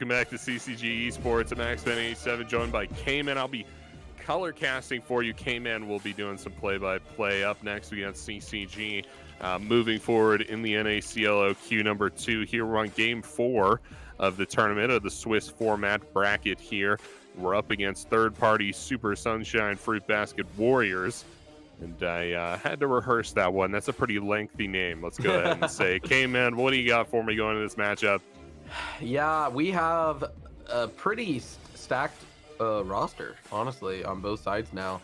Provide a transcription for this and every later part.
Welcome back to CCG Esports. I'm Maxman87, joined by K-Man. I'll be color casting for you. K-Man will be doing some play-by-play. Up next, we got CCG moving forward in the NACL Q number 2. Here we're on game 4 of the tournament of the Swiss format bracket here. We're up against third-party Super Sunshine Fruit Basket Warriors. And I had to rehearse that one. That's a pretty lengthy name. Let's go ahead and say, K-Man, what do you got for me going into this matchup? Yeah, we have a pretty stacked roster, honestly, on both sides now.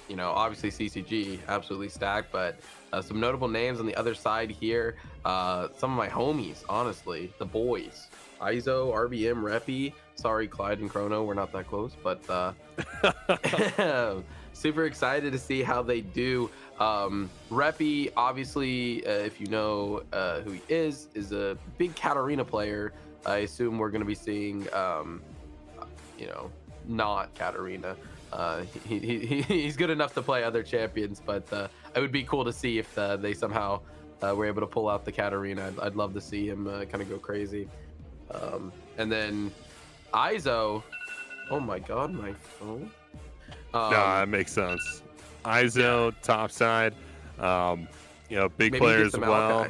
You know, obviously CCG, absolutely stacked, but some notable names on the other side here. Some of my homies, honestly, the boys. Izo, RBM, Reppy. Sorry, Clyde and Chrono, we're not that close, but super excited to see how they do. Reppy, obviously, if you know who he is a big Katarina player. I assume we're going to be seeing, you know, not Katarina. He's good enough to play other champions, but it would be cool to see if they somehow were able to pull out the Katarina. I'd love to see him kind of go crazy. And then Izo, oh my god, my phone. No, that makes sense. Izo, top side, you know, big player as well.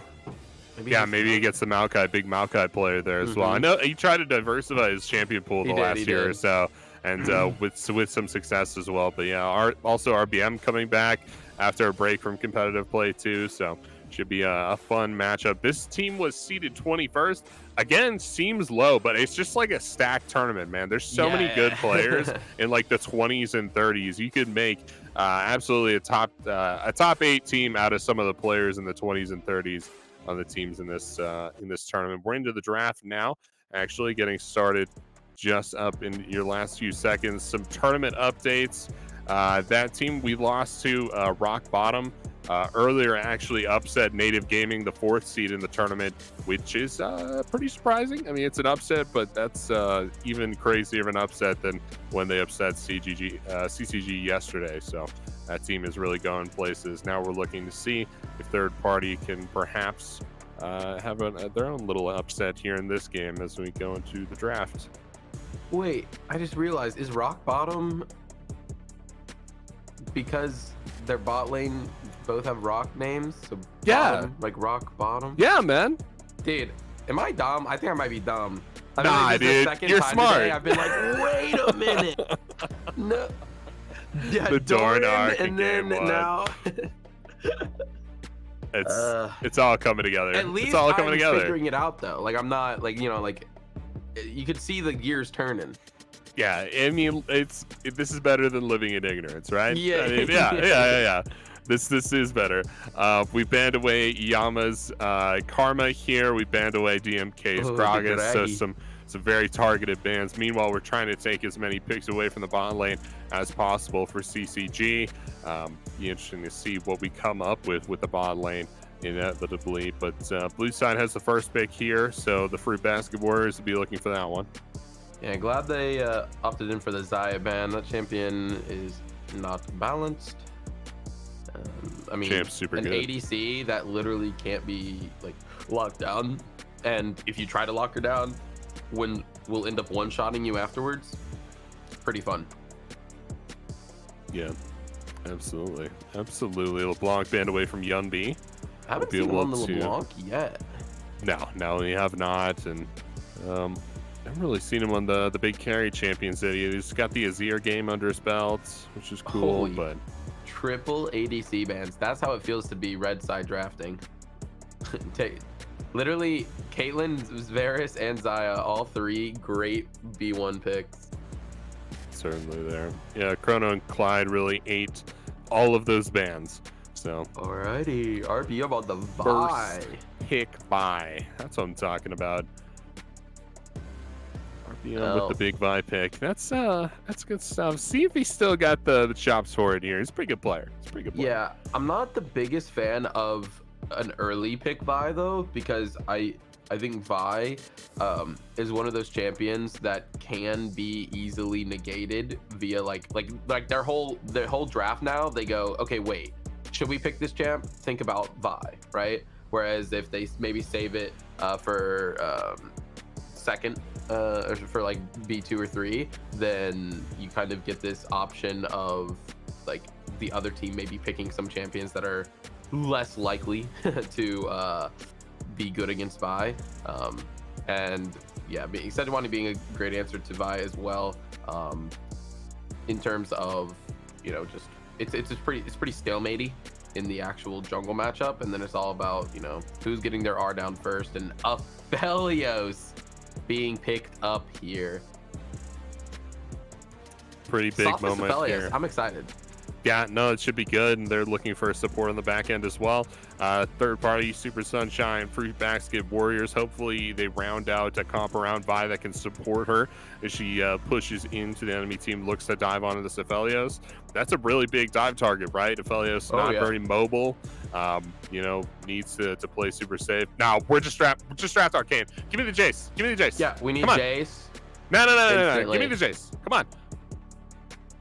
Maybe he gets the Maokai, big Maokai player there as well. I know he tried to diversify his champion pool the last year or so, and with some success as well. But yeah, also RBM coming back after a break from competitive play too, so should be a fun matchup. This team was seeded 21st. Again, seems low, but it's just like a stacked tournament, man. There's so many good players in like the 20s and 30s. You could make absolutely a top 8 team out of some of the players in the 20s and 30s on the teams in this tournament. We're into the draft now, actually getting started just up in your last few seconds. Some tournament updates. That team we lost to Rock Bottom earlier actually upset Native Gaming, the 4th seed in the tournament, which is pretty surprising. I mean, it's an upset, but that's even crazier of an upset than when they upset CCG yesterday. So that team is really going places. Now we're looking to see if third party can perhaps have their own little upset here in this game as we go into the draft. Wait, I just realized, is Rock Bottom, because their bot lane both have rock names, so bottom, like Rock Bottom? Yeah, man. Dude, am I dumb? I think I might be dumb. Nah, dude, you're smart. Today, I've been like, wait a minute. No. Yeah, the Dorn and then now. It's all coming together. At least it's all coming I'm together. Figuring it out though. Like I'm not like, you know, like you could see the gears turning. Yeah, I mean, this is better than living in ignorance, right? Yeah. I mean, yeah. This is better. We banned away Yama's Karma here. We banned away DMK's Gragas. So some very targeted bans. Meanwhile, we're trying to take as many picks away from the bot lane as possible for CCG. Be interesting to see what we come up with the bot lane inevitably. But blue side has the first pick here, so the Fruit Basket Warriors will be looking for that one. Yeah, glad they opted in for the Xayah ban. That champion is not balanced. I mean, Champ's super an good. ADC that literally can't be like locked down, and if you try to lock her down, we'll end up one-shotting you afterwards. It's pretty fun. Yeah, absolutely. LeBlanc banned away from Yunbi. I haven't seen him on the LeBlanc yet. No, we have not, and I haven't really seen him on the big carry champions. He's got the Azir game under his belt, which is cool. But triple ADC bans. That's how it feels to be red side drafting. Literally, Caitlyn, Varus, and Xayah, all 3 great B1 picks. Certainly there. Yeah, Chrono and Clyde really ate all of those bans. So alrighty, RB about the buy. Pick buy. That's what I'm talking about. With the big buy pick. That's good stuff. See if he's still got the chops for it here. He's a pretty good player. Yeah, I'm not the biggest fan of an early pick Vi though, because I think Vi is one of those champions that can be easily negated via like their whole draft now. They go, okay, wait, should we pick this champ? Think about Vi, right? Whereas if they maybe save it for second, for like B2 or 3, then you kind of get this option of like the other team maybe picking some champions that are less likely to be good against Vi. And yeah, Sejuani being a great answer to Vi as well. In terms of, you know, just it's pretty stalematey in the actual jungle matchup, and then it's all about, you know, who's getting their R down first, and Aphelios being picked up here. Pretty big moment here. I'm excited. Yeah, no, it should be good, and they're looking for support on the back end as well. Third party, Super Sunshine, Fruit Basket, Warriors. Hopefully they round out a comp around Vi that can support her as she pushes into the enemy team, looks to dive onto this Aphelios. That's a really big dive target, right? Aphelios very mobile, you know, needs to play super safe. Now, we're just strapped Arcane. Give me the Jace. Give me the Jace. Yeah, we need Jace. No. Give me the Jace. Come on.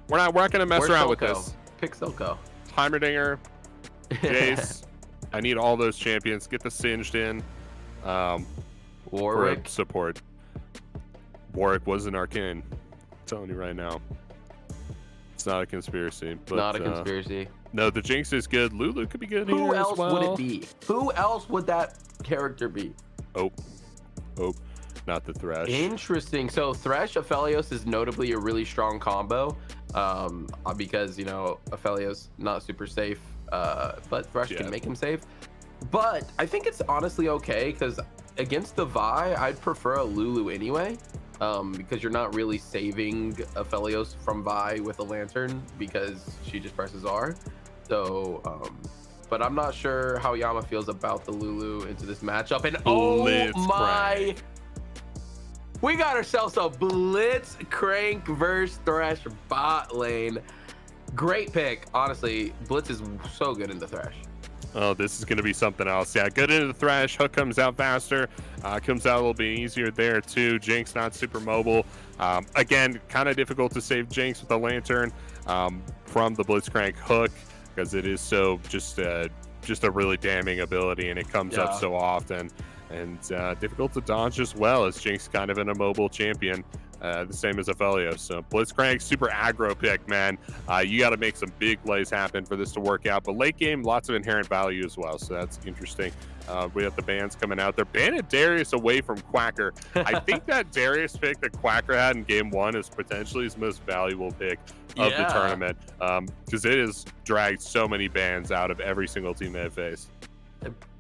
We're not going to mess around with this. Pick Silco. Heimerdinger, Jace. I need all those champions. Get the Singed in. Warwick. For support. Warwick was an Arcane. I'm telling you right now. It's not a conspiracy. But, not a conspiracy. No, the Jinx is good. Lulu could be good here Who else as well. would it be? Who else would that character be? Oh, not the Thresh. Interesting. So Thresh Aphelios is notably a really strong combo, because, you know, Aphelios not super safe, but Thresh can make him safe. But I think it's honestly okay, because against the Vi, I'd prefer a Lulu anyway, because you're not really saving Aphelios from Vi with a lantern because she just presses R. So, but I'm not sure how Yama feels about the Lulu into this matchup. And my... We got ourselves a Blitzcrank versus Thresh bot lane. Great pick. Honestly, Blitz is so good in the Thresh. Oh, this is going to be something else. Yeah, good into the Thresh. Hook comes out faster. Comes out a little bit easier there, too. Jinx not super mobile. Again, kind of difficult to save Jinx with the Lantern from the Blitzcrank hook, because it is so just a really damning ability, and it comes up so often. And difficult to dodge as well, as Jinx kind of an immobile champion, the same as Aphelios. So Blitzcrank, super aggro pick, man. You got to make some big plays happen for this to work out. But late game, lots of inherent value as well, so that's interesting. We have the bans coming out. They're banning Darius away from Quacker. I think that Darius pick that Quacker had in game 1 is potentially his most valuable pick of the tournament, because it has dragged so many bans out of every single team they have faced.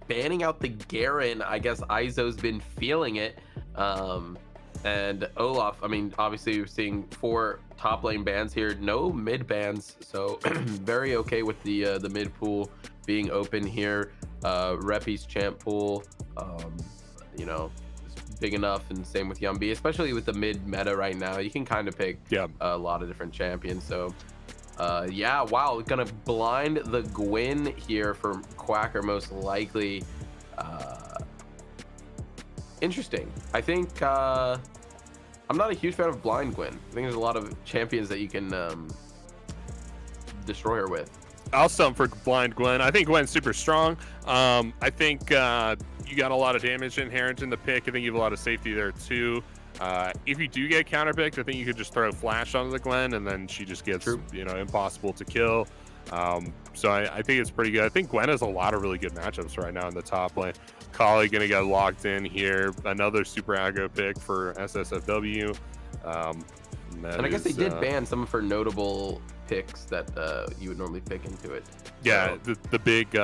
Banning out the Garen, I guess Izo's been feeling it. And Olaf, I mean, obviously we're seeing 4 top lane bans here, no mid bans, so very okay with the mid pool being open here. Reppy's champ pool, you know, is big enough, and same with Yumbi, especially with the mid meta right now. You can kind of pick a lot of different champions. So yeah, wow, gonna blind the Gwyn here for Quacker most likely. Interesting. I think I'm not a huge fan of blind Gwyn. I think there's a lot of champions that you can destroy her with. I'll stump for blind Gwen. I think Gwen's super strong. I think you got a lot of damage inherent in the pick. I think you have a lot of safety there too. If you do get counterpicked, I think you could just throw flash onto the Gwen, and then she just gets you know, impossible to kill. So I think it's pretty good. I think Gwen has a lot of really good matchups right now in the top lane. Kali gonna get locked in here. Another super aggro pick for SSFW. And I guess they did ban some of her notable picks that you would normally pick into it. Yeah, so, the big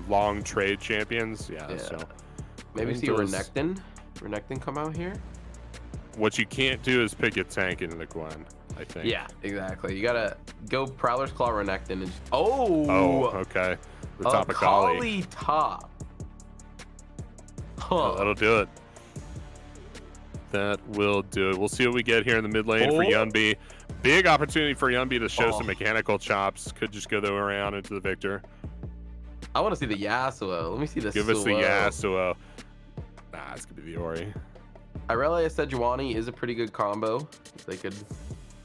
long trade champions. Yeah. So maybe see Renekton come out here. What you can't do is pick a tank into the Gwen, I think. Yeah, exactly. You gotta go Prowler's Claw Renekton and just, okay. The top of Kali. Top. Huh. That'll do it. That will do it. We'll see what we get here in the mid lane for Yumbi. Big opportunity for Yumbi to show some mechanical chops. Could just go around into the victor. I want to see the Yasuo. Let me see this. Give us the Yasuo. Nah, it's gonna be the Ori. Irelia Sejuani is a pretty good combo. If they could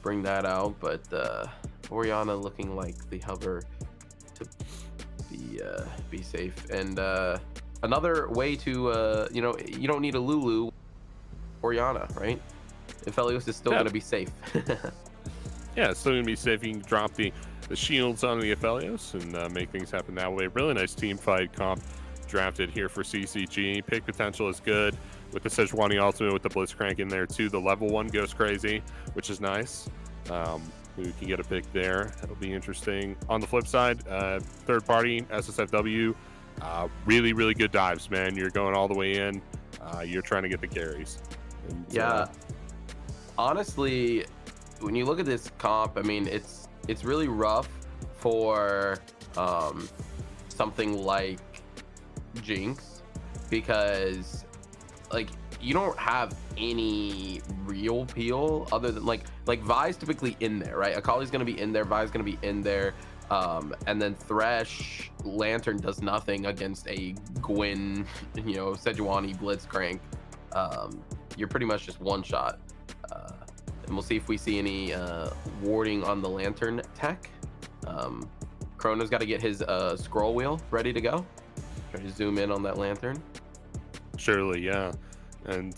bring that out, but Orianna looking like the hover to be safe. And another way to you know, you don't need a Lulu Orianna, right? Aphelios is still Yeah, going to be safe. yeah, it's still gonna be safe. You can drop the shields on the Aphelios and make things happen that way. Really nice team fight comp drafted here for CCG. Pick potential is good with the Sejuani ultimate with the Blitzcrank in there too. The level 1 goes crazy, which is nice. We can get a pick there. That'll be interesting. On the flip side, third party SSFW, really, really good dives, man. You're going all the way in. You're trying to get the carries. And, Yeah. Honestly, when you look at this comp, I mean, it's really rough for something like Jinx, because like you don't have any real peel other than like Vi's typically in there, right? Akali's gonna be in there, Vi's gonna be in there, and then Thresh Lantern does nothing against a Gwyn, Sejuani Blitzcrank. You're pretty much just one shot. And we'll see if we see any warding on the Lantern tech. Chrono's got to get his scroll wheel ready to go. Try to zoom in on that Lantern. surely, yeah. And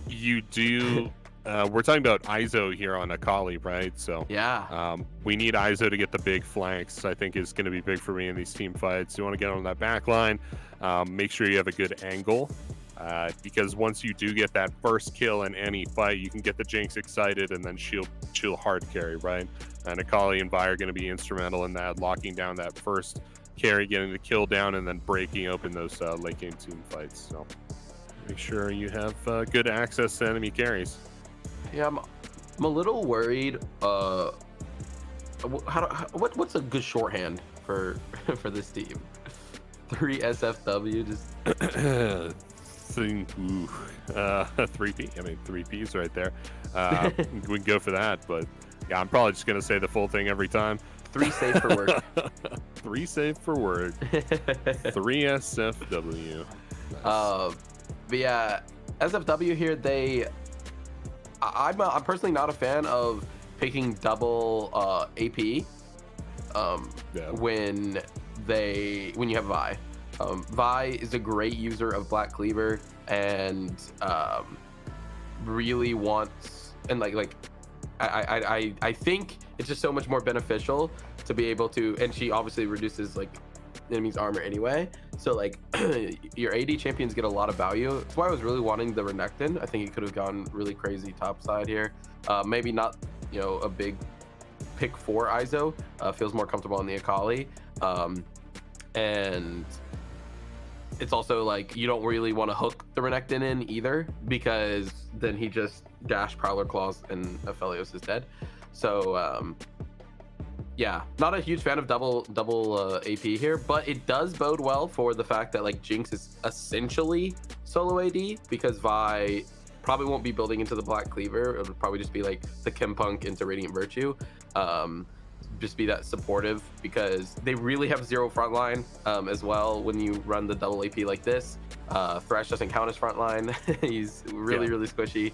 you do. We're talking about ISO here on Akali, right? So Yeah. we need ISO to get the big flanks. I think is going to be big for me in these team fights. You want to get on that back line. Make sure you have a good angle. Because once you do get that first kill in any fight, you can get the Jinx excited and then she'll hard carry, right? And Akali and Vi are going to be instrumental in that, locking down that first carry, getting the kill down, and then breaking open those late game team fights. So make sure you have good access to enemy carries. Yeah, I'm a little worried. What's a good shorthand for for this team? 3 SFW, just 3P. I mean, 3Ps right there. We can go for that, but yeah, I'm probably just gonna say the full thing every time. 3 safe for work. 3 safe for word. 3 SFW. Nice. But yeah, SFW here, I'm personally not a fan of picking double AP when you have Vi. Vi is a great user of Black Cleaver and really wants, and I think it's just so much more beneficial to be able to, and she obviously reduces like enemy's armor anyway, so like your AD champions get a lot of value. That's why I was really wanting the Renekton. I think it could have gone really crazy top side here. Maybe not a big pick for ISO. Feels more comfortable on the Akali, and it's also like you don't really want to hook the Renekton in either, because then he just dash Prowler Claws and Aphelios is dead. So yeah, not a huge fan of double AP here, but it does bode well for the fact that like Jinx is essentially solo AD, because Vi probably won't be building into the Black Cleaver. It'll probably just be like the Chempunk into Radiant Virtue. Just be that supportive, because they really have zero frontline as well when you run the double AP like this. Thresh doesn't count as frontline. He's really squishy,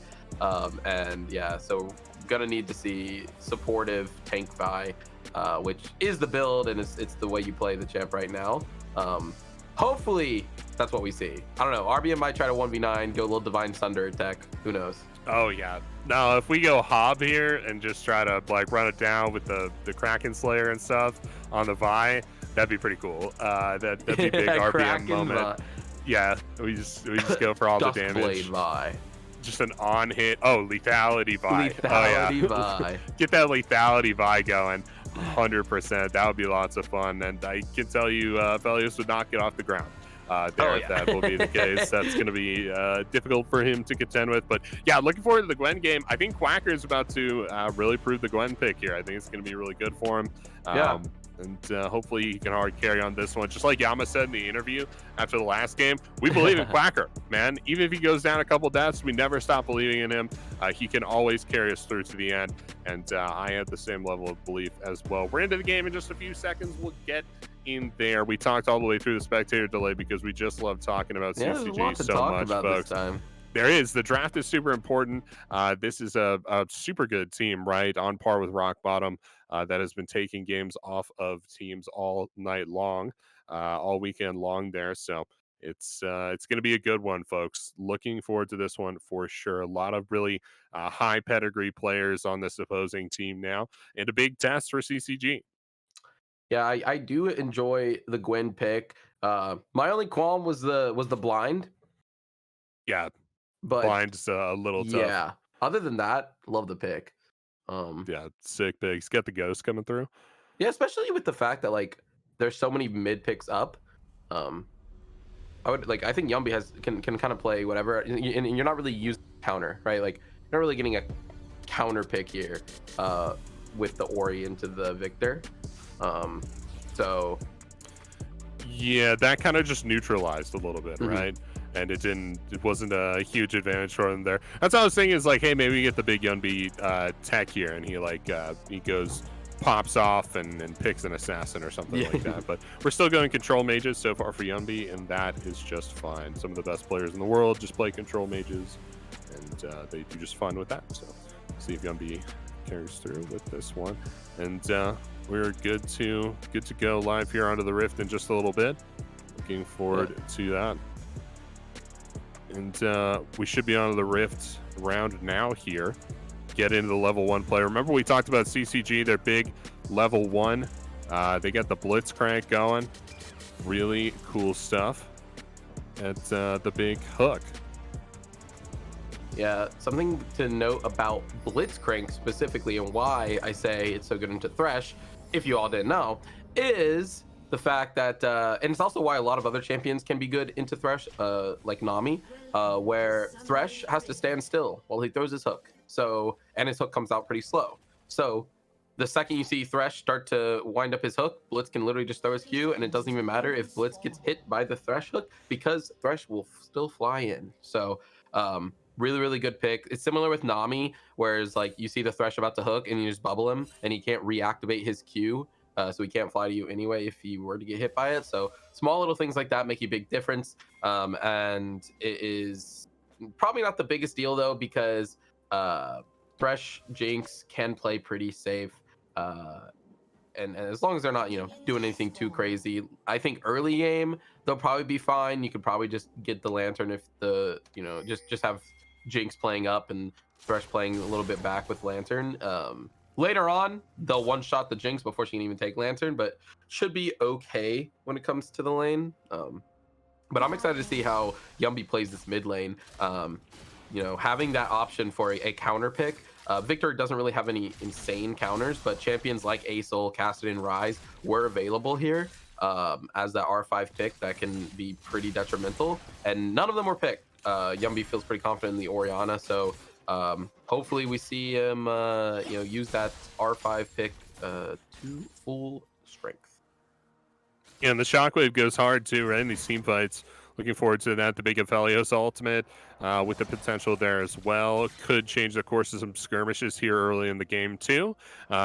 and yeah, so gonna need to see supportive tank Vi, which is the build, and it's the way you play the champ right now. Hopefully that's what we see. I don't know, RBM might try to 1v9, go a little Divine Thunder attack, who knows. Oh yeah. Now if we go Hob here and just try to like run it down with the Kraken Slayer and stuff on the Vi, that'd be pretty cool. That'd be big RBM Kraken moment. Vi. Yeah, we just go for all the damage. Duskblade Vi. Just an on hit. Oh, lethality Vi. Lethality Vi. Get that lethality Vi going. 100%. That would be lots of fun, and I can tell you, Aphelios would not get off the ground. If that will be the case. That's going to be difficult for him to contend with. But yeah, looking forward to the Gwen game. I think Quacker is about to really prove the Gwen pick here. I think it's going to be really good for him. And hopefully he can hard carry on this one. Just like Yama said in the interview after the last game, we believe in Quacker, man. Even if he goes down a couple deaths, we never stop believing in him. He can always carry us through to the end. And I have the same level of belief as well. We're into the game in just a few seconds. We'll get in there. We talked all the way through the spectator delay because we just love talking about CCG so much, folks. There is. The draft is super important. This is a super good team, right? On par with Rock Bottom, that has been taking games off of teams all night long, all weekend long there. So It's going to be a good one, folks. Looking forward to this one for sure. A lot of really high pedigree players on this opposing team now, and a big test for CCG. Yeah, I do enjoy the Gwen pick. My only qualm was the blind, Yeah, but blind's a little tough. yeah. Other than that, love the pick. Yeah, sick picks. Get the ghost coming through. Yeah, especially with the fact that like there's so many mid picks up. Um, I think Yumbi can kind of play whatever, and you're not really using counter, right? Like you're not really getting a counter pick here with the Ori into the Victor. So yeah, that kind of just neutralized a little bit, right? And it wasn't a huge advantage for him there. That's what I was saying is like, hey, maybe we get the big Yunbi tech here, and he goes pops off and picks an assassin or something like that. But we're still going control mages so far for Yunbi, and that is just fine. Some of the best players in the world just play control mages, and they do just fine with that. So see if Yunbi carries through with this one, and we're good to go live here onto the Rift in just a little bit. Looking forward to that. And we should be onto the Rift round now here. Get into the level 1 player. Remember we talked about CCG, their big level 1. They got the Blitzcrank going. Really cool stuff at the big hook. yeah, something to note about Blitzcrank specifically and why I say it's so good into Thresh, if you all didn't know, is the fact that, and it's also why a lot of other champions can be good into Thresh, like Nami, where Thresh has to stand still while he throws his hook. So, and his hook comes out pretty slow. So, the second you see Thresh start to wind up his hook, Blitz can literally just throw his Q, and it doesn't even matter if Blitz gets hit by the Thresh hook because Thresh will still fly in. So, really, really good pick. It's similar with Nami, whereas like you see the Thresh about to hook and you just bubble him, and he can't reactivate his Q. So he can't fly to you anyway if he were to get hit by it. So small little things like that make a big difference. And it is probably not the biggest deal though, because Thresh Jinx can play pretty safe. And as long as they're not, doing anything too crazy, I think early game they'll probably be fine. You could probably just get the Lantern if just have Jinx playing up and Thresh playing a little bit back with Lantern. Later on, they'll one-shot the Jinx before she can even take Lantern, but should be okay when it comes to the lane. But I'm excited to see how Yumbi plays this mid lane. Having that option for a counter pick. Victor doesn't really have any insane counters, but champions like Asol, Cassidy, and Ryze were available here as that R5 pick that can be pretty detrimental, and none of them were picked. Yumbi feels pretty confident in the Orianna, so hopefully we see him use that R5 pick to full strength. Yeah, and the Shockwave goes hard too, right, in these team fights. Looking forward to that. The big Aphelios ultimate with the potential there as well. Could change the course of some skirmishes here early in the game too.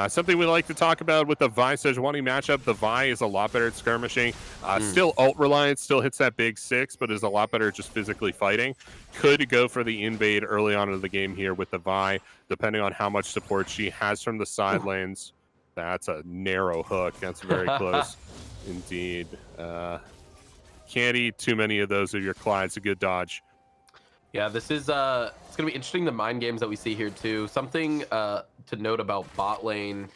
Something we like to talk about with the Vi Sejuani matchup. The Vi is a lot better at skirmishing. Still ult reliant, still hits that big 6, but is a lot better at just physically fighting. Could go for the invade early on in the game here with the Vi, depending on how much support she has from the side lanes. That's a narrow hook. That's very close indeed. Can't eat too many of those of your Clyde's a good dodge. Yeah, this is it's gonna be interesting, the mind games that we see here too. Something to note about bot lane,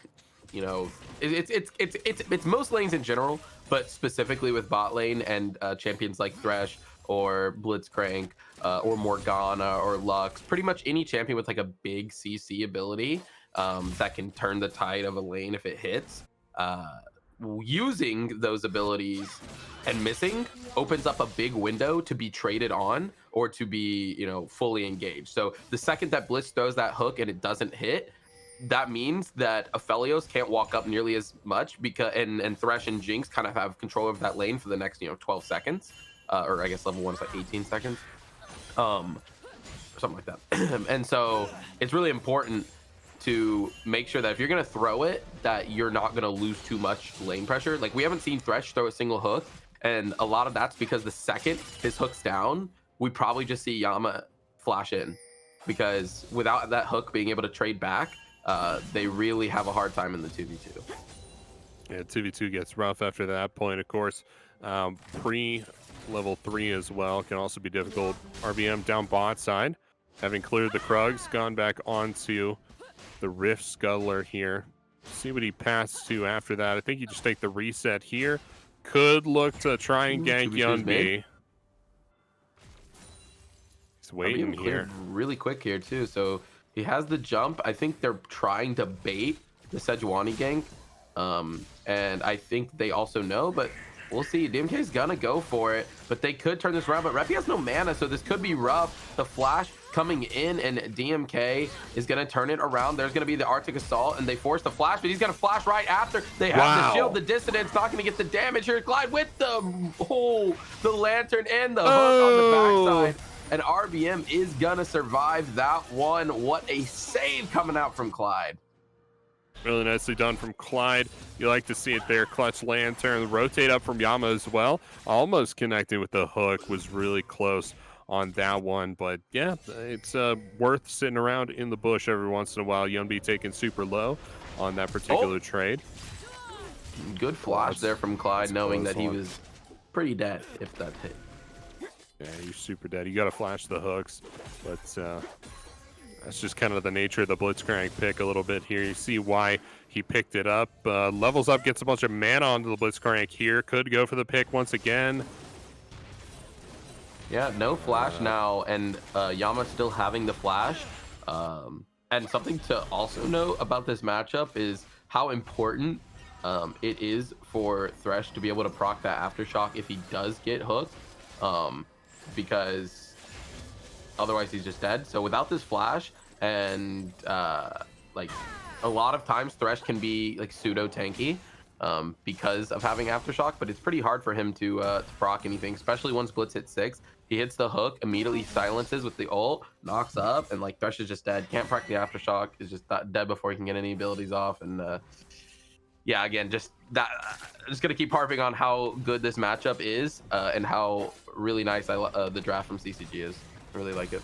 it's most lanes in general, but specifically with bot lane and champions like Thresh or Blitzcrank or Morgana or Lux, pretty much any champion with like a big CC ability that can turn the tide of a lane if it hits. Using those abilities and missing opens up a big window to be traded on or to be fully engaged. So the second that Blitz throws that hook and it doesn't hit, that means that Aphelios can't walk up nearly as much because and Thresh and Jinx kind of have control of that lane for the next 12 seconds, or I guess level 1 is like 18 seconds, or something like that. And so it's really important to make sure that if you're going to throw it, that you're not going to lose too much lane pressure. Like, we haven't seen Thresh throw a single hook, and a lot of that's because the second his hook's down, we probably just see Yama flash in, because without that hook being able to trade back, they really have a hard time in the 2v2. Yeah, 2v2 gets rough after that point, of course. level 3 as well. Can also be difficult. RBM down bot side, having cleared the Krugs, gone back onto the Rift Scuttler here. See what he passed to after that. I think you just take the reset here. Could look to try and gank Yunbi. He's waiting here. Really quick here too. So he has the jump. I think they're trying to bait the Sejuani gank. And I think they also know, but we'll see. DMK is gonna go for it, but they could turn this around. But Reppy has no mana, so this could be rough. The flash coming in, and DMK is gonna turn it around. There's gonna be the Arctic Assault, and they force the flash, but he's gonna flash right after. They have the shield, the dissonance, not gonna get the damage here. Clyde with the lantern and the hook on the backside. And RBM is gonna survive that one. What a save coming out from Clyde. Really nicely done from Clyde. You like to see it there. Clutch lantern, rotate up from Yama as well. Almost connected with the hook, was really close on that one. But yeah, it's worth sitting around in the bush every once in a while. Yunbi taking super low on that particular trade. Good flash there from Clyde, knowing that he was pretty dead if that hit. Yeah, you're super dead. You got to flash the hooks, but that's just kind of the nature of the Blitzcrank pick a little bit here. You see why he picked it up. Levels up, gets a bunch of mana onto the Blitzcrank here. Could go for the pick once again. Yeah, no flash now, and Yama still having the flash. And something to also note about this matchup is how important it is for Thresh to be able to proc that Aftershock if he does get hooked. Because otherwise he's just dead. So without this flash, and like a lot of times Thresh can be like pseudo tanky because of having Aftershock, but it's pretty hard for him to proc anything, especially once Blitz hits 6. He hits the hook, immediately silences with the ult, knocks up, and like Thresh is just dead. Can't proc the Aftershock, is just dead before he can get any abilities off. And yeah, again, just that. I'm just gonna keep harping on how good this matchup is and how really nice the draft from CCG is. I really like it.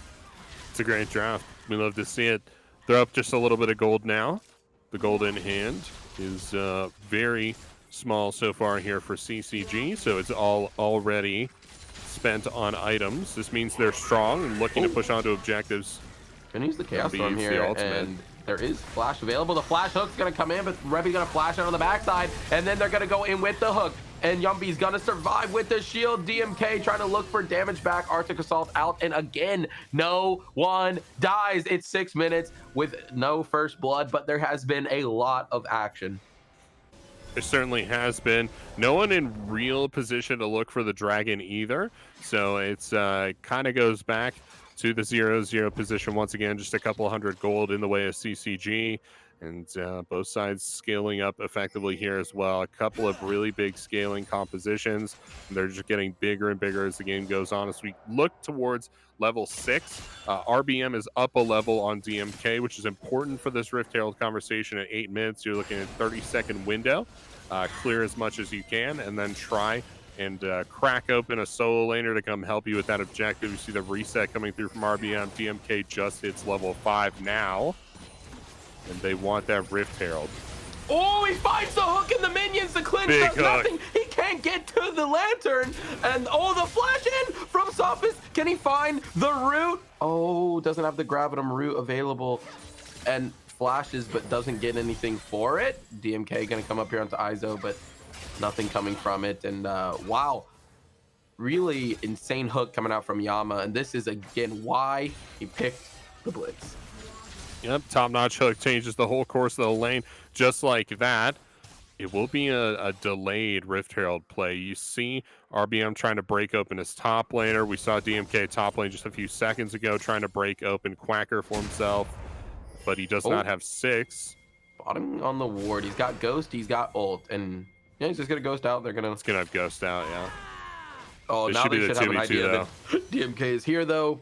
It's a great draft. We love to see it. They're up just a little bit of gold now. The gold in hand is very small so far here for CCG, so it's all already spent on items. This means they're strong and looking to push onto objectives. Gonna use the Chaos Storm here, and there is flash available. The flash hook's gonna come in, but Reppy's gonna flash out on the backside, and then they're gonna go in with the hook. And Yumbi's gonna survive with the shield. DMK trying to look for damage back. Arctic Assault out, and again, no one dies. It's 6 minutes with no first blood, but there has been a lot of action. There certainly has been. No one in real position to look for the dragon either. So it's kind of goes back to the 0-0 position once again. Just a couple hundred gold in the way of CCG. And both sides scaling up effectively here as well. A couple of really big scaling compositions. They're just getting bigger and bigger as the game goes on. As we look towards level 6, RBM is up a level on DMK, which is important for this Rift Herald conversation at 8 minutes. You're looking at a 30-second window. Clear as much as you can, and then try and crack open a solo laner to come help you with that objective. You see the reset coming through from RBM. DMK just hits level 5 now. And they want that Rift Herald. Oh, he finds the hook in the minions. The clinch does nothing. He can't get to the lantern. And the flash in from Sophist. Can he find the root? Oh, doesn't have the Gravitum root available. And flashes, but doesn't get anything for it. DMK gonna come up here onto Izo, but nothing coming from it. And wow, really insane hook coming out from Yama. And this is, again, why he picked the Blitz. Yep, top-notch hook changes the whole course of the lane just like that. It will be a delayed Rift Herald play. You see RBM trying to break open his top laner. We saw DMK top lane just a few seconds ago trying to break open Quacker for himself, but he does not have 6. Bottom on the ward. He's got Ghost, he's got ult, and yeah, he's just gonna Ghost out. It's gonna have Ghost out, yeah. Oh, now they should have an idea that DMK is here, though.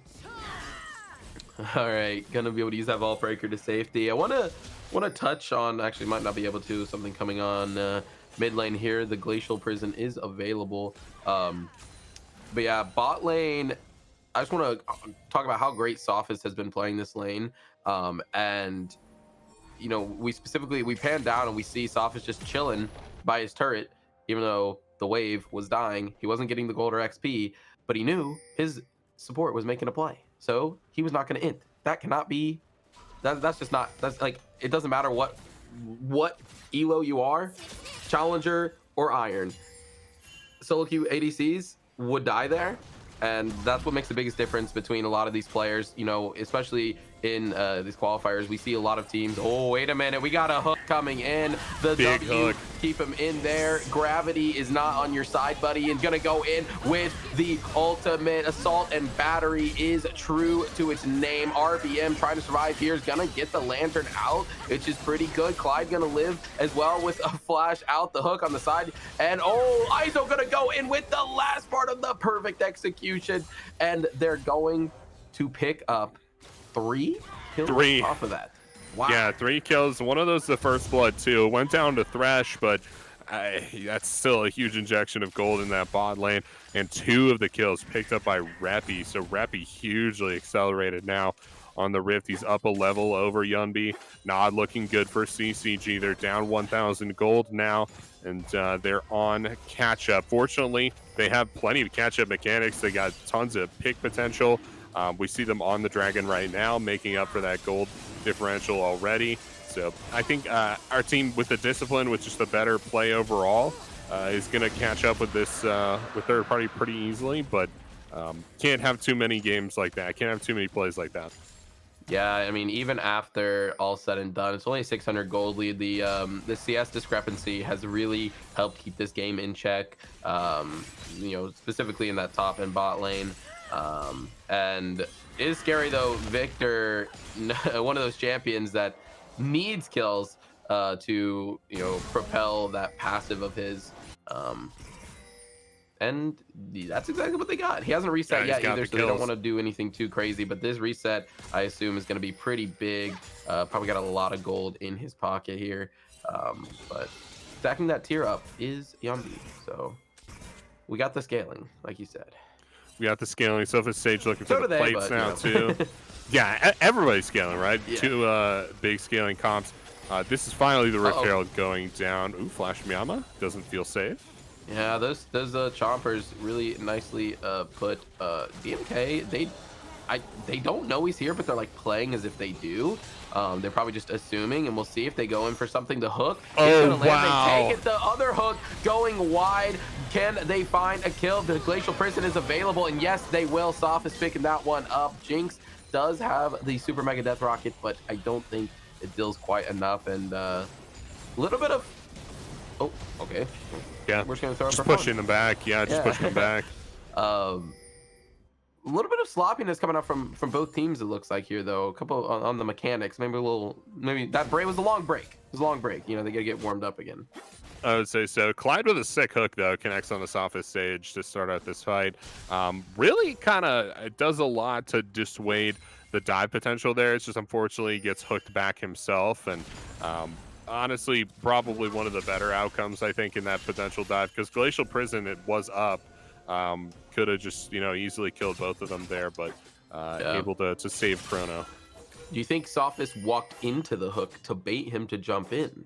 All right, gonna be able to use that Vault Breaker to safety. I want to touch on, actually might not be able to, something coming on mid lane here. The Glacial Prison is available. But yeah, bot lane, I just want to talk about how great Sophist has been playing this lane. And we panned down and we see Sophist just chilling by his turret, even though the wave was dying. He wasn't getting the gold or XP, but he knew his support was making a play. So he was not going to int. That cannot be, that's just not, that's like, it doesn't matter what elo you are, challenger or iron. Solo queue ADCs would die there. And that's what makes the biggest difference between a lot of these players, you know, especially in these qualifiers. We see a lot of teams. Oh, wait a minute. We got a hook coming in. The big W, hook. Keep him in there. Gravity is not on your side, buddy, and going to go in with the ultimate. Assault and battery is true to its name. RBM trying to survive here is going to get the lantern out, which is pretty good. Clyde going to live as well with a flash out, the hook on the side. And oh, ISO going to go in with the last part of the perfect execution. And they're going to pick up 3 kills off of that. Wow. Yeah, 3 kills. One of those the first blood too. It went down to Thresh, but that's still a huge injection of gold in that bot lane. And 2 of the kills picked up by Reppy. So Reppy hugely accelerated now on the Rift. He's up a level over Yunbi. Not looking good for CCG. They're down 1,000 gold now, and they're on catch-up. Fortunately, they have plenty of catch-up mechanics. They got tons of pick potential. We see them on the Dragon right now, making up for that gold differential already. So I think our team, with the discipline, with just a better play overall, is going to catch up with this with third party pretty easily. But can't have too many games like that. Can't have too many plays like that. Yeah, I mean, even after all said and done, it's only a 600 gold lead. The CS discrepancy has really helped keep this game in check. You know, specifically in that top and bot lane. And it is scary though. Victor, one of those champions that needs kills to, you know, propel that passive of his. And that's exactly what they got. He hasn't reset yet either, so they don't want to do anything too crazy. But this reset, I assume, is going to be pretty big. Probably got a lot of gold in his pocket here. But stacking that tier up is Yumbi. So we got the scaling, like you said. We got the scaling. Sofa Stage looking for the plates now, too. Yeah, everybody's scaling, right? Yeah. 2 big scaling comps. This is finally the Rift Herald going down. Ooh, Flash Miyama doesn't feel safe. Yeah, those chompers really nicely put DMK. They don't know he's here, but they're like playing as if they do. They're probably just assuming, and we'll see if they go in for something. The hook is gonna land. Wow. They take it. The other hook going wide. Can they find a kill? The Glacial Prison is available, and yes, they will. Soph is picking that one up. Jinx does have the Super Mega Death Rocket, but I don't think it deals quite enough. And a little bit of... Oh, okay. Yeah, we're just gonna throw just pushing them back. Yeah, just pushing them back. A little bit of sloppiness coming up from both teams, it looks like here, though. A couple on the mechanics. Maybe that break was a long break. It was a long break. You know, they gotta get warmed up again. I would say so. Clyde with a sick hook, though, connects on the softest stage to start out this fight. Really kind of does a lot to dissuade the dive potential there. It's just unfortunately gets hooked back himself. And honestly, probably one of the better outcomes, I think, in that potential dive. Because Glacial Prison, it was up. Could have just, you know, easily killed both of them there. But able to save Chrono. Do you think Sophist walked into the hook to bait him to jump in?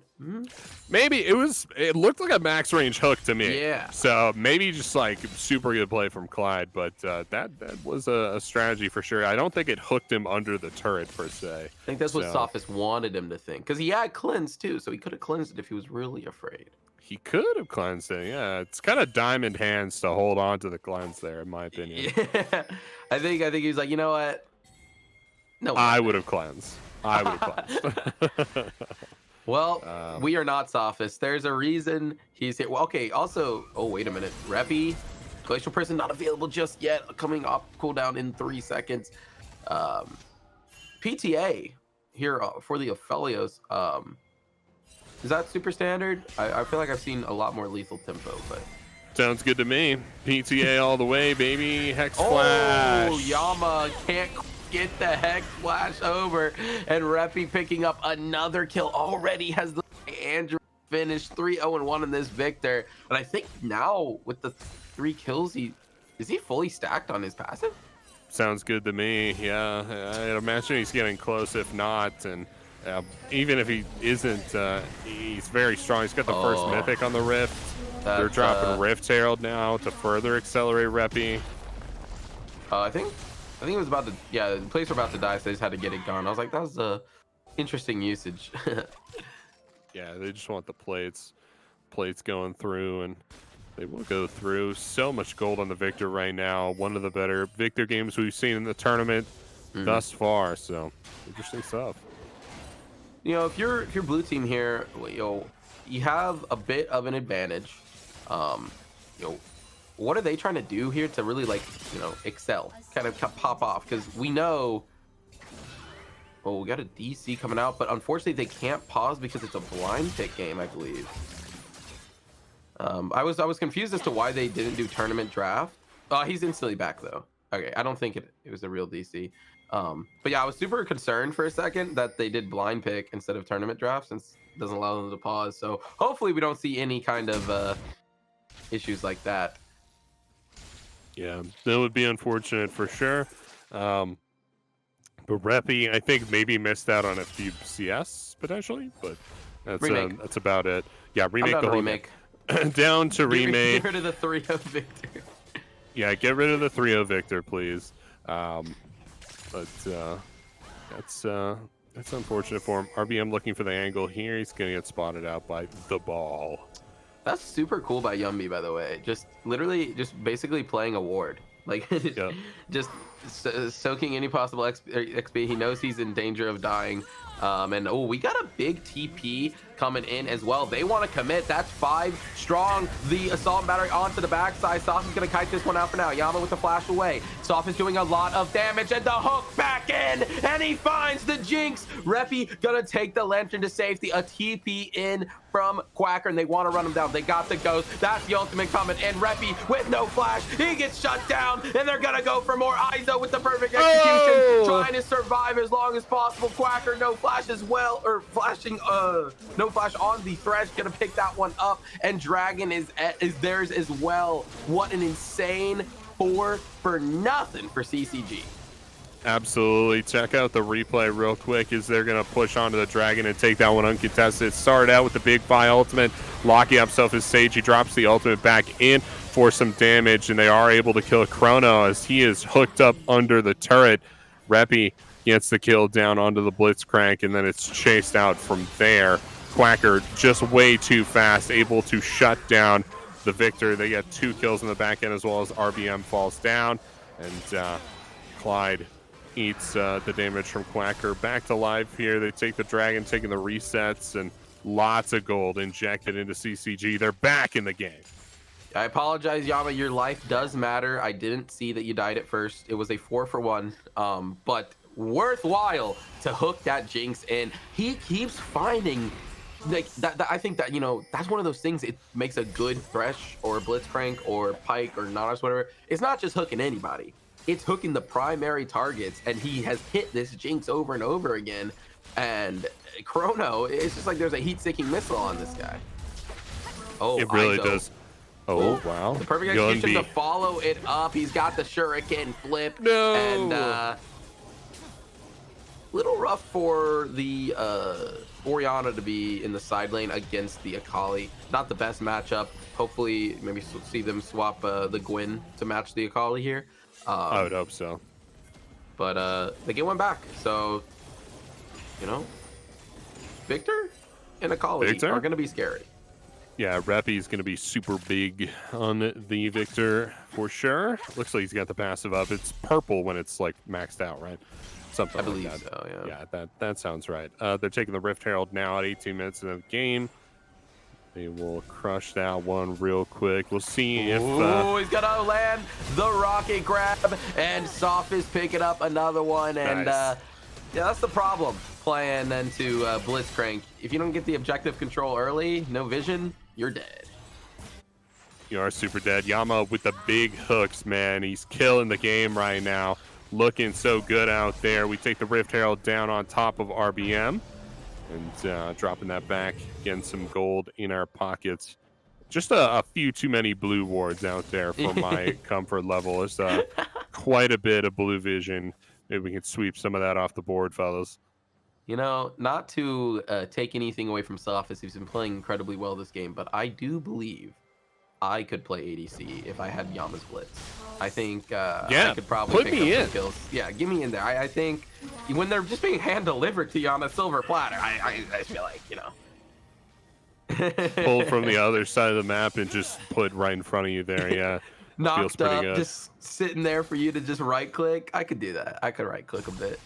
Maybe it looked like a max range hook to me. Yeah. So maybe just like super good play from Clyde, but that was a strategy for sure. I don't think it hooked him under the turret per se. I think that's what Sophist wanted him to think, because he had cleanse too, so he could have cleansed it if he was really afraid. He could have cleansed it. Yeah, it's kind of diamond hands to hold on to the cleanse there, in my opinion. Yeah. I think he's like, you know what? No, I would have cleansed. I would have cleansed. Well, we are not Sophist. There's a reason he's here. Well, okay, also, oh, wait a minute. Reppy, Glacial Prison not available just yet. Coming off cooldown in 3 seconds. PTA here for the Aphelios. Is that super standard? I feel like I've seen a lot more lethal tempo, but... Sounds good to me. PTA all the way, baby. Hex Flash. Oh, Yama can't get the Hex Flash over, and Reppy picking up another kill. Already has the Andrew finished 3-0-1 in this Victor, and I think now with the 3 kills, is he fully stacked on his passive? Sounds good to me. Yeah, I imagine he's getting close, if not, and even if he isn't, he's very strong. He's got the first mythic on the Rift. They're dropping Rift Herald now to further accelerate Reppy. I think it was about to, yeah, the plates were about to die, so they just had to get it gone. I was like, that was a interesting usage. Yeah, they just want the plates going through, and they will go through. So much gold on the Victor right now. One of the better Victor games we've seen in the tournament thus far. So interesting stuff. You know, if you're blue team here, you have a bit of an advantage. What are they trying to do here to really, like, excel, kind of pop off? Because we know, we got a DC coming out, but unfortunately they can't pause because it's a blind pick game, I believe. I was confused as to why they didn't do tournament draft. He's instantly back though. Okay, I don't think it was a real DC. But yeah, I was super concerned for a second that they did blind pick instead of tournament draft, since it doesn't allow them to pause. So hopefully we don't see any kind of issues like that. Yeah, that would be unfortunate for sure. But Reppy, I think, maybe missed out on a few CS potentially, but that's about it. Yeah, remake the remake. Down to remake. Get rid of the 3-0 Victor. Yeah, get rid of the 3-0 Victor, please. But that's unfortunate for him. RBM looking for the angle here. He's gonna get spotted out by the ball. That's super cool by Yumby, by the way. Just basically playing a ward. Like, just soaking any possible XP. He knows he's in danger of dying. And we got a big TP coming in as well. They want to commit. That's 5 strong. The assault battery onto the backside. Soft is going to kite this one out for now. Yama with the flash away. Soft is doing a lot of damage, and the hook back in, and he finds the Jinx. Reppy gonna take the lantern to safety. A TP in from Quacker, and they want to run him down. They got the ghost. That's the ultimate coming, and Reppy with no flash, he gets shut down, and they're gonna go for more. Izo with the perfect execution, trying to survive as long as possible. Quacker, no flash as well, or flashing, no flash on the Thresh, gonna pick that one up, and Dragon is theirs as well. What an insane 4 for nothing for CCG. Absolutely. Check out the replay real quick as they're going to push onto the Dragon and take that one uncontested. Started out with the big Fi ultimate, locking up himself as Sage. He drops the ultimate back in for some damage, and they are able to kill Chrono as he is hooked up under the turret. Reppy gets the kill down onto the Blitzcrank, and then it's chased out from there. Quacker just way too fast, able to shut down the Victor. They get 2 kills in the back end, as well as RBM falls down, and Clyde eats the damage from Quacker. Back to life here. They take the Dragon, taking the resets, and lots of gold injected into CCG. They're back in the game. I apologize, Yama. Your life does matter. I didn't see that you died at first. It was a 4 for 1, but worthwhile to hook that Jinx in. He keeps finding, like, that I think that, that's one of those things. It makes a good Thresh or Blitzcrank or Pike or Nautilus, whatever. It's not just hooking anybody. It's hooking the primary targets, and he has hit this Jinx over and over again. And Chrono, it's just like there's a heat-seeking missile on this guy. Oh, it really does. Oh, wow. The perfect execution to follow it up. He's got the shuriken flip. No. And little rough for the Orianna to be in the side lane against the Akali. Not the best matchup. Hopefully, maybe see them swap the Gwen to match the Akali here. I would hope so. But they get one back. So, Victor and Akali are going to be scary. Yeah, Reppy is going to be super big on the Victor for sure. Looks like he's got the passive up. It's purple when it's like maxed out, right? Something I believe like that. So, yeah. Yeah, that sounds right. They're taking the Rift Herald now at 18 minutes into the game. They will crush that one real quick. We'll see if... he's going to land the rocket grab, and Soft is picking up another one. And nice. Yeah, that's the problem playing into Blitzcrank. If you don't get the objective control early, no vision, you're dead. You are super dead. Yama with the big hooks, man. He's killing the game right now. Looking so good out there. We take the Rift Herald down on top of RBM. And dropping that back, getting some gold in our pockets. Just a few too many blue wards out there for my comfort level. It's quite a bit of blue vision. Maybe we can sweep some of that off the board, fellas. Not to take anything away from Sophis, he's been playing incredibly well this game, but I do believe I could play ADC if I had Yama's Blitz. I think yeah, I could probably put pick me up in. some kills. Yeah, give me in there. I think when they're just being hand delivered to you on a silver platter, I feel like, you know. Pull from the other side of the map and just put right in front of you there. Yeah, feels Knocked pretty up, good. just sitting there for you to just right click. I could do that. I could right click a bit.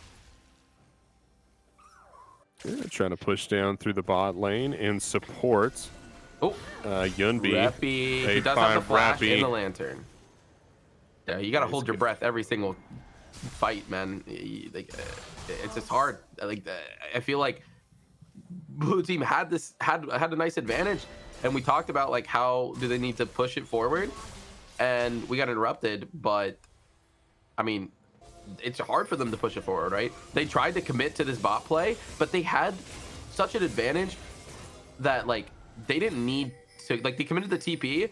Yeah, trying to push down through the bot lane and support. Oh, Yunbi. Reppy. He does have the flash and the lantern. Yeah, you gotta hold your breath every single fight, man. Like, it's just hard. Like, I feel like blue team had a nice advantage, and we talked about like how do they need to push it forward, and we got interrupted. But I mean, it's hard for them to push it forward, right? They tried to commit to this bot play, but they had such an advantage that like they didn't need to, like, they committed the TP,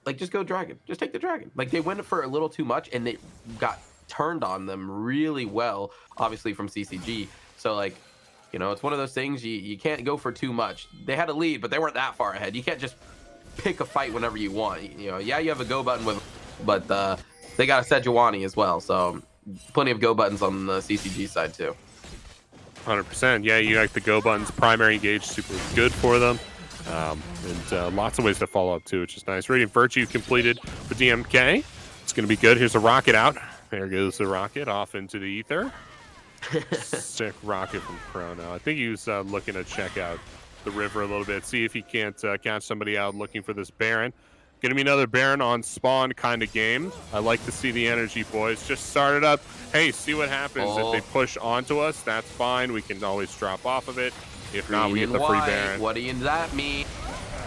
like, just go dragon, just take the dragon. Like, they went for a little too much and they got turned on them really well, obviously from CCG. So like, you know, it's one of those things you can't go for too much. They had a lead, but they weren't that far ahead. You can't just pick a fight whenever you want. You know, yeah, you have a go button with, but they got a Sejuani as well, so plenty of go buttons on the CCG side too. 100%. Yeah, you like the go buttons. Primary engage, super good for them. And lots of ways to follow up too, which is nice. Radiant Virtue completed for DMK. It's going to be good. Here's a rocket out. There goes the rocket off into the ether. Sick rocket from Chrono. I think he was looking to check out the river a little bit, see if he can't catch somebody out looking for this Baron. Gonna be another Baron on spawn kind of game. I like to see the energy, boys. Just start it up. Hey, see what happens. If they push onto us, that's fine. We can always drop off of it. If not, we get the free Baron. What does that mean?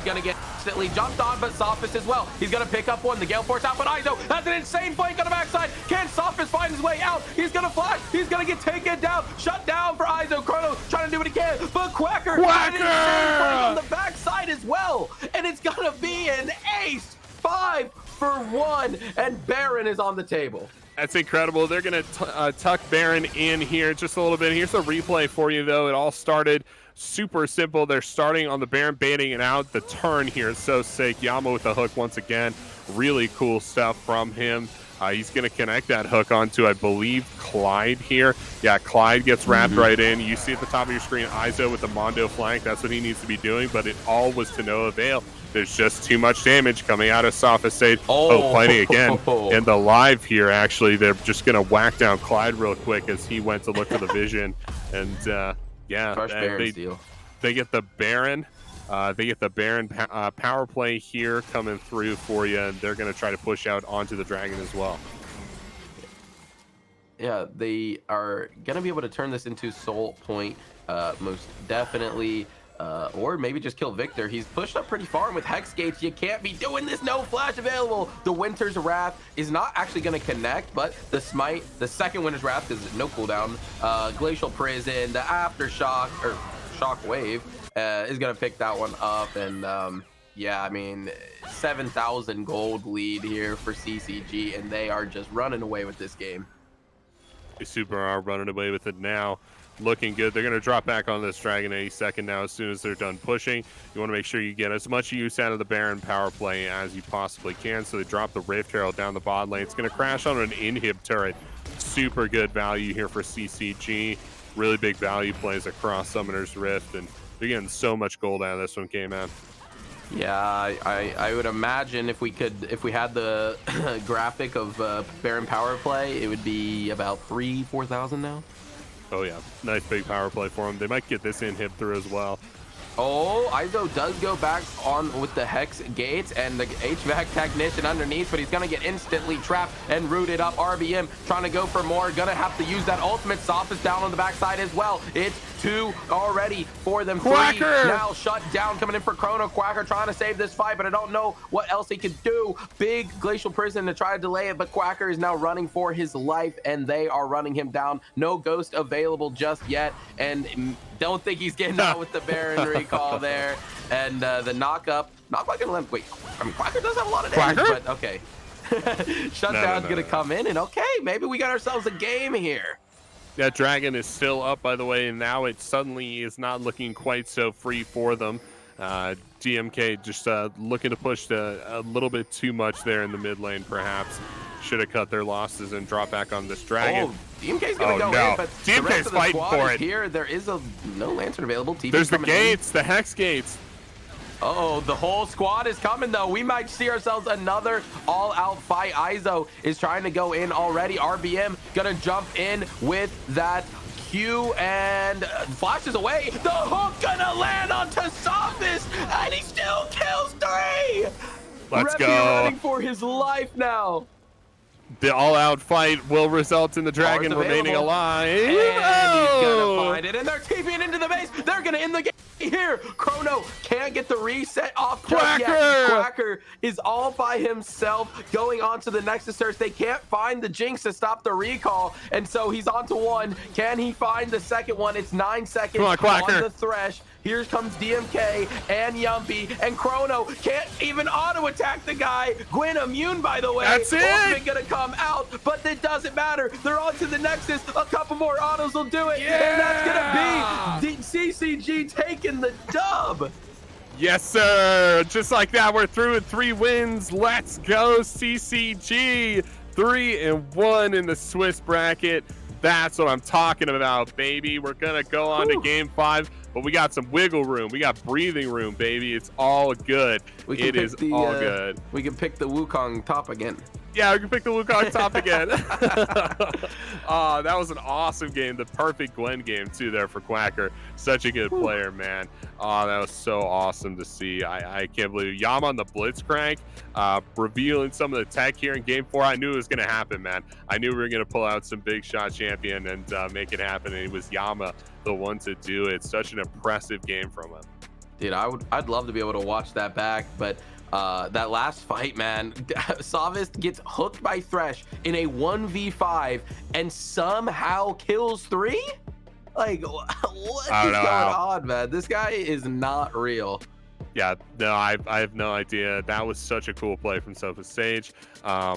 Gonna get instantly jumped on, but Sophist as well. He's gonna pick up one. The Gale Force out, but Izo has an insane flank on the backside. Can Sophist find his way out? He's gonna flash. He's gonna get taken down. Shut down for Izo. Chrono trying to do what he can, but Quacker has an insane flank on the backside as well. And it's gonna be an ace 5-for-1, and Baron is on the table. That's incredible. They're going to tuck Baron in here just a little bit. Here's a replay for you, though. It all started super simple. They're starting on the Baron, baiting it out. The turn here is so sick. Yama with the hook once again. Really cool stuff from him. He's going to connect that hook onto, I believe, Clyde here. Yeah, Clyde gets wrapped right in. You see at the top of your screen, Izo with the Mondo flank. That's what he needs to be doing, but it all was to no avail. There's just too much damage coming out of Sophist Sage. Oh, fighting again. And the live here, actually, they're just going to whack down Clyde real quick as he went to look for the vision. And, yeah, they get the Baron. They get the Baron power play here coming through for you, and they're going to try to push out onto the Dragon as well. Yeah, they are going to be able to turn this into Soul Point, most definitely. Or maybe just kill Victor. He's pushed up pretty far, and with Hex Gates, you can't be doing this. No flash available. The Winter's Wrath is not actually going to connect, but the Smite, the second Winter's Wrath, because no cooldown, Glacial Prison, the Aftershock, or Shock Wave, is going to pick that one up. And yeah, I mean, 7,000 gold lead here for CCG, and they are just running away with this game. They super are running away with it now. Looking good. They're going to drop back on this Dragon any second now as soon as they're done pushing. You want to make sure you get as much use out of the Baron power play as you possibly can. So they drop the Rift Herald down the bot lane. It's going to crash on an inhib turret. Super good value here for CCG. Really big value plays across Summoner's Rift, and they're getting so much gold out of this one, K-Man. Yeah, I would imagine if we had the graphic of Baron power play, it would be about 3,000-4,000 now. Oh yeah, nice big power play for them. They might get this inhib through as well. Oh, Izo does go back on with the Hex Gates and the HVAC Technician underneath, but he's going to get instantly trapped and rooted up. RBM trying to go for more. Going to have to use that ultimate. Sophist down on the backside as well. It's 2 already for them. Quacker! 3 now shut down. Coming in for Chrono. Quacker trying to save this fight, but I don't know what else he could do. Big Glacial Prison to try to delay it, but Quacker is now running for his life, and they are running him down. No Ghost available just yet, and don't think he's getting out with the Baron recall there. And the knock-up, not quite gonna let him, wait, I mean, Quacker does have a lot of damage, but okay. Shutdown's gonna come in, and okay, maybe we got ourselves a game here. That Dragon is still up, by the way, and now it suddenly is not looking quite so free for them. DMK just looking to push a little bit too much there in the mid lane, perhaps. Should have cut their losses and drop back on this dragon. Oh, DMK's gonna go in, but DMK's fighting for it. Here, there is no lantern available. There's the gates, the hex gates. Uh-oh, the whole squad is coming, though. We might see ourselves another all-out fight. Izo is trying to go in already. RBM gonna jump in with that Q and flashes away. The hook gonna land onto Sophist, and he still kills 3. Let's Reppy go. running for his life now. The all-out fight will result in the dragon remaining alive. And he's gonna find it, and they're TPing into the base. They're gonna end the game here. Chrono can't get the reset off just yet. Quacker is all by himself going on to the Nexus search. They can't find the Jinx to stop the recall, and so he's on to 1. Can he find the second one? It's 9 seconds on the Thresh. Here comes DMK and Yumpy, and Chrono can't even auto-attack the guy. Gwen immune, by the way. That's it. Ultimate gonna come out, but it doesn't matter. They're on to the Nexus. A couple more autos will do it, and that's gonna be CCG taking the dub. Yes, sir. Just like that, we're through with 3 wins. Let's go, CCG. 3-1 in the Swiss bracket. That's what I'm talking about, baby. We're gonna go on to game 5. But we got some wiggle room. We got breathing room, baby. It's all good. It is all good. We can pick the Wukong top again. Yeah, we can pick the Wukong top again. That was an awesome game. The perfect Gwen game, too, there for Quacker. Such a good player, man. That was so awesome to see. I can't believe it. Yama on the Blitzcrank, revealing some of the tech here in game 4. I knew it was going to happen, man. I knew we were going to pull out some big shot champion and make it happen. And it was Yama the one to do it. Such an impressive game from him. Dude, I'd love to be able to watch that back, but that last fight, man, Savist gets hooked by Thresh in a 1v5 and somehow kills 3? Like, what is going on, man? This guy is not real. Yeah, no, I have no idea. That was such a cool play from Sofa Sage. Yeah,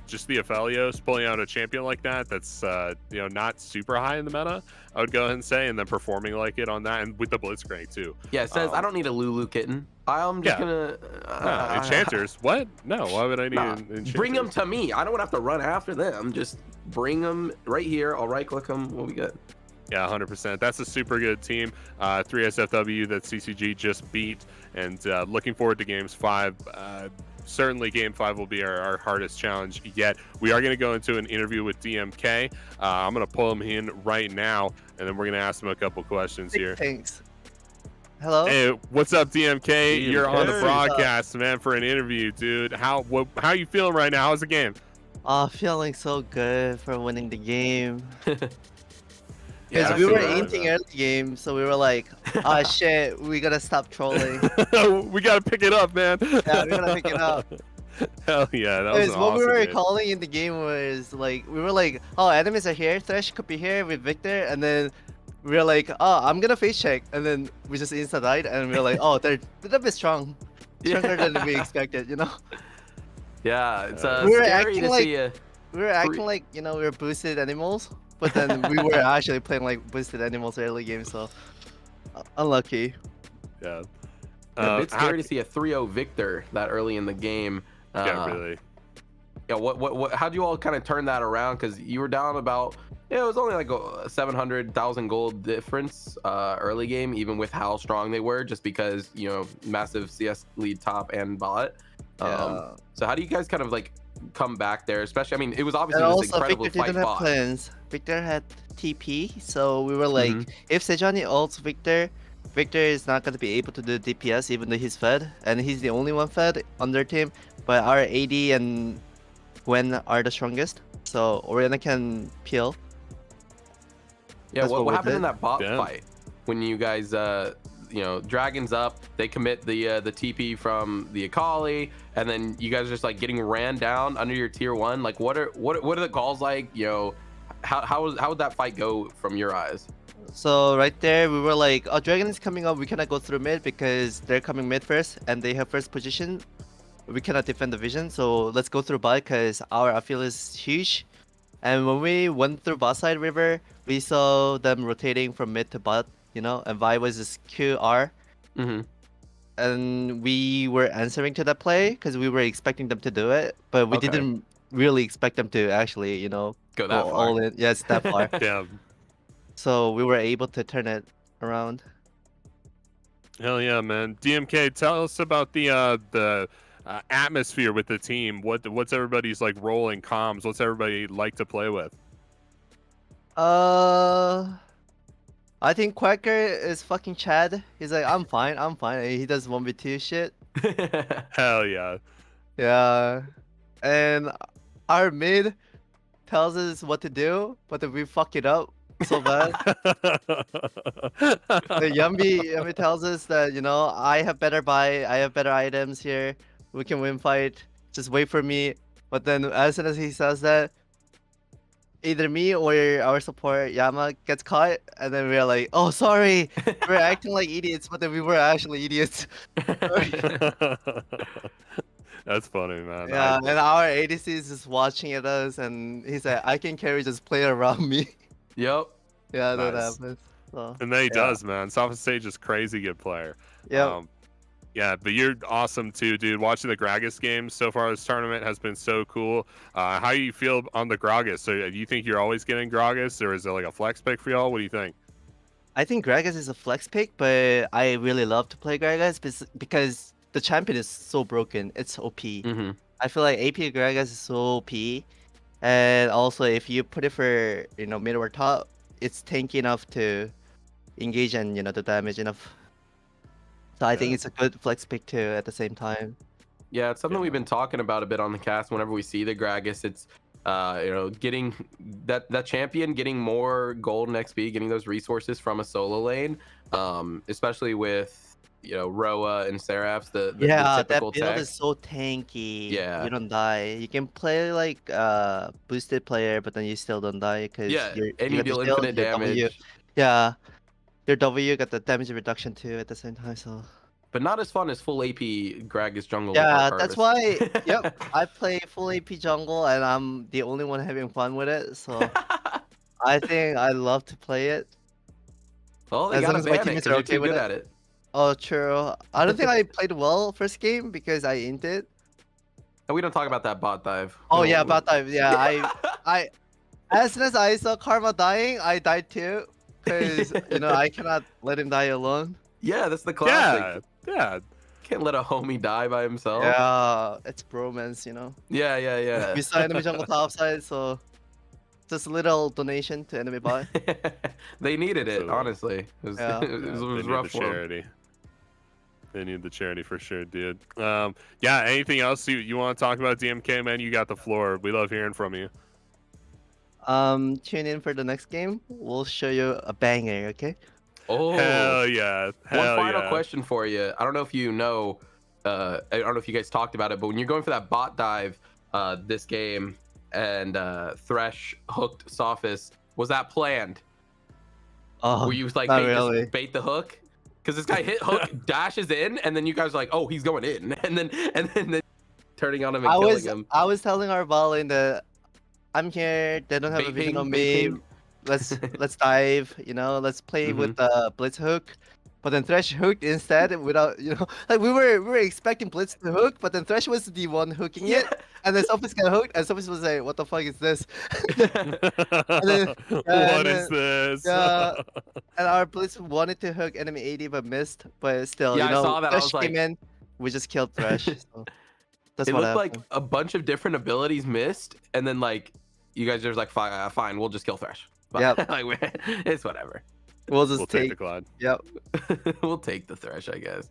just the Aphelios pulling out a champion like that, that's not super high in the meta, I would go ahead and say, and then performing like it on that, and with the Blitzcrank too. Yeah, it says I don't need a Lulu kitten. I'm just gonna enchanters. What? No, why would I need enchanters? Bring them to me. I don't want to have to run after them. Just bring them right here. I'll right click them. What we got? Yeah, 100%. That's a super good team. 3 SFW that CCG just beat, and looking forward to games 5. Certainly game 5 will be our hardest challenge yet. We are going to go into an interview with DMK. I'm going to pull him in right now, and then we're going to ask him a couple questions here. Thanks. Hello? Hey, what's up, DMK? You're on the broadcast, man, for an interview, dude. How are you feeling right now? How's the game? Feeling so good for winning the game. Yeah, we were inting early game, so we were like, oh shit, we gotta stop trolling. We gotta pick it up, man. Yeah, we gotta pick it up. Hell yeah, that was awesome. What we were calling in the game was like, we were like, oh, enemies are here, Thresh could be here with Victor, and then we were like, oh, I'm gonna face check, and then we just insta died, and we were like, oh, they're a bit strong. Stronger than we expected, you know? Yeah, it's we were scary to see you. We were acting like, we were boosted animals. But then we were actually playing like boosted animals early game, so unlucky. Yeah. A bit scary to see a 3-0 Victor that early in the game. Yeah, really. Yeah, what? How do you all kind of turn that around? Because you were down about, it was only like a 700,000 gold difference early game, even with how strong they were, just because massive CS lead top and bot. So how do you guys kind of like come back there? Especially, I mean, it was obviously this incredible Victor fight didn't have plans. Victor had TP, so we were like, if Sejani ults Victor is not going to be able to do DPS even though he's fed, and he's the only one fed on their team, but our AD and Gwen are the strongest, so Orianna can peel. Yeah, what happened in that bot fight when you guys Dragon's up, they commit the TP from the Akali, and then you guys are just like getting ran down under your tier 1? Like, what are the calls like? How would that fight go from your eyes? So right there, we were like, oh, Dragon is coming up, we cannot go through mid because they're coming mid first, and they have first position. We cannot defend the vision, so let's go through bot because our outfield is huge. And when we went through bot side river, we saw them rotating from mid to bot, and Vi was just QR, and we were answering to that play because we were expecting them to do it, but we didn't really expect them to actually, you know, go that far. all in. Yes, that far. Yeah. So we were able to turn it around. Hell yeah, man. DMK, tell us about the atmosphere with the team. What's everybody's like role in comms? What's everybody like to play with? I think Quacker is fucking Chad. He's like, I'm fine. He does 1v2 shit. Hell yeah. Yeah. And our mid tells us what to do, but then we fuck it up so bad. The Yumby tells us that, you know, I have better buy, I have better items here. We can win fight. Just wait for me. But then as soon as he says that, either me or our support Yama gets caught, and then we're like, "Oh, sorry, we're acting like idiots," but then we were actually idiots. That's funny, man. Yeah, and our ADC is just watching at us, and he said, "I can carry, just play around me." Yep. Yeah, Nice. that happens. So, And then he does, man. Soft Stage is crazy good player. yeah. Yeah, but you're awesome too, dude. Watching the Gragas games so far this tournament has been so cool. How do you feel on the Gragas? So do you think you're always getting Gragas, or is it like a flex pick for y'all? What do you think? I think Gragas is a flex pick, but I really love to play Gragas because the champion is so broken. It's OP. I feel like AP Gragas is so OP, and also if you put it for, you know, mid or top, it's tanky enough to engage and, you know, the damage enough. So I think it's a good flex pick too at the same time. Yeah, it's something we've been talking about a bit on the cast. Whenever we see the Gragas, it's you know, getting that champion, getting more golden XP, getting those resources from a solo lane, especially with, you know, Roa and Seraphs. The typical that build tech. is so tanky. Yeah. You don't die. You can play like boosted player, but then you still don't die because and you deal infinite damage. Yeah, your W got the damage reduction too at the same time. So. But not as fun as full AP Gragas jungle. Yeah, that's why. Yep, I play full AP jungle, and I'm the only one having fun with it. So I think I love to play it. Well, they gotta ban it because you're too good at it. Oh, true. I don't think I played well first game because I inted. And we don't talk about that bot dive. Oh yeah, bot dive. Yeah, I as soon as I saw Karma dying, I died too, because you know I cannot let him die alone. Yeah, that's the classic. Yeah. Can't let a homie die by himself. Yeah, it's bromance, you know. Yeah. We saw enemy jungle top side, so just a little donation to enemy bot. They needed it, honestly. It was, Yeah. it was rough for charity. They need the charity for sure, dude. Yeah, anything else you want to talk about, DMK, man? You got the floor. We love hearing from you. Tune in for the next game. We'll show you a banger, okay? Oh, hell yeah. One final question for you. I don't know if you know, I don't know if you guys talked about it, but when you're going for that bot dive this game and Thresh hooked Sophis, was that planned? Oh, were you like just bait the hook? Because this guy hit hook, dashes in, and then you guys are like, oh, he's going in, and then turning on him and killing him. I was telling our volley that I'm here. They don't have a vision on me. Let's dive. You know, let's play with the Blitz hook. But then Thresh hooked instead without, you know, like we were expecting Blitz to hook, but then Thresh was the one hooking it, and then Sophis got hooked, and Sophis was like, "What the fuck is this?" What is this? Yeah, and our Blitz wanted to hook enemy AD but missed. But still, yeah, you know, I saw that. Thresh I was like, came in, we just killed Thresh. So that's it what looked happened. like a bunch of different abilities missed, and then like you guys are just like, fine, we'll just kill Thresh. Yeah, like, it's whatever. We'll just take the Cloud. Yep. We'll take the Thresh, I guess.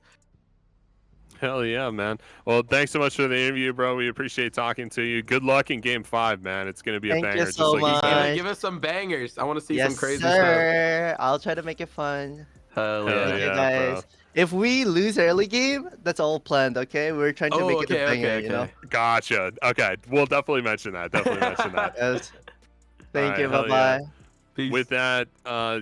Hell yeah, man. Well, thanks so much for the interview, bro. We appreciate talking to you. Good luck in Game 5, man. It's going to be a banger. Thank you so much. Give us some bangers. I want to see Yes, some crazy sir. stuff. I'll try to make it fun. Hell Thank you yeah, guys. bro. If we lose early game, that's all planned, okay? We're trying to make it a banger, you know? Gotcha. Okay, we'll definitely mention that. Yes. Thank you. Hell Bye-bye. yeah. With that,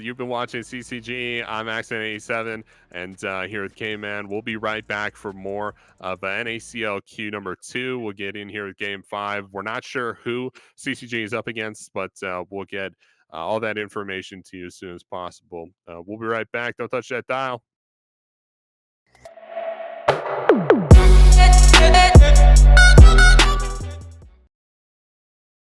you've been watching CCG. I'm Accent87, and here with K-Man. We'll be right back for more of NACL Q number 2. We'll get in here with Game 5. We're not sure who CCG is up against, but we'll get all that information to you as soon as possible. We'll be right back. Don't touch that dial.